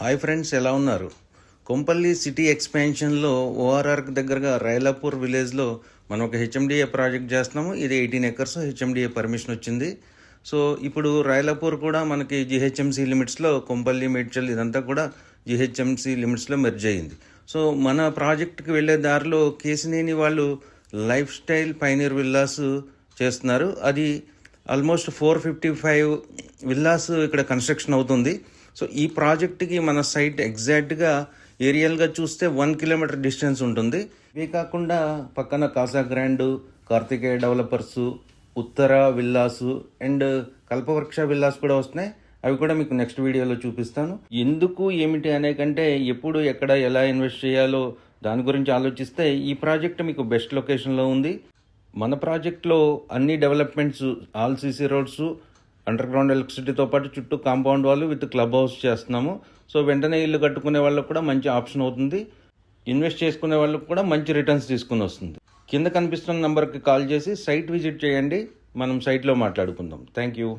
Hi friends, ఎలా ఉన్నారు? Kompally city ఎక్స్పాన్షన్లో ORR దగ్గరగా రైలాపూర్ విలేజ్లో మనం ఒక హెచ్ఎండిఏ ప్రాజెక్ట్ చేస్తున్నాము. ఇది 18 ఎకర్స్ హెచ్ఎండిఏ పర్మిషన్ వచ్చింది. సో ఇప్పుడు రైలాపూర్ కూడా మనకి జిహెచ్ఎంసీ లిమిట్స్లో, కొంపల్లి మేడ్చల్ ఇదంతా కూడా జిహెచ్ఎంసీ లిమిట్స్లో మెర్జ్ అయ్యింది. సో మన ప్రాజెక్ట్కి వెళ్ళే దారిలో కేసినేని వాళ్ళు లైఫ్ స్టైల్ పైనీర్ విల్లాస్ చేస్తున్నారు. అది ఆల్మోస్ట్ 455 విల్లాస్ ఇక్కడ కన్స్ట్రక్షన్ అవుతుంది. సో ఈ ప్రాజెక్ట్కి మన సైట్ ఎగ్జాక్ట్గా ఏరియల్గా చూస్తే 1 కిలోమీటర్ డిస్టెన్స్ ఉంటుంది. ఇవి కాకుండా పక్కన Casa Grand, Karthikeya developers, Uttara villas and Kalpavriksha villas కూడా వస్తున్నాయి. అవి కూడా మీకు నెక్స్ట్ వీడియోలో చూపిస్తాను. ఎందుకు ఏమిటి అనే కంటే ఎప్పుడు ఎక్కడ ఎలా ఇన్వెస్ట్ చేయాలో దాని గురించి ఆలోచిస్తే ఈ ప్రాజెక్ట్ మీకు బెస్ట్ లొకేషన్లో ఉంది. మన ప్రాజెక్ట్లో అన్ని developments, all CC roads, underground ఎలక్ట్రిసిటీతో పాటు చుట్టూ కాంపౌండ్ వాళ్ళు విత్ క్లబ్ హౌస్ చేస్తున్నాము. సో వెంటనే ఇల్లు కట్టుకునే వాళ్ళకు కూడా మంచి ఆప్షన్ అవుతుంది. ఇన్వెస్ట్ చేసుకునే వాళ్ళకు కూడా మంచి రిటర్న్స్ తీసుకుని వస్తుంది. కింద కనిపిస్తున్న నెంబర్కి కాల్ చేసి సైట్ విజిట్ చేయండి. మనం సైట్లో మాట్లాడుకుందాం. Thank you.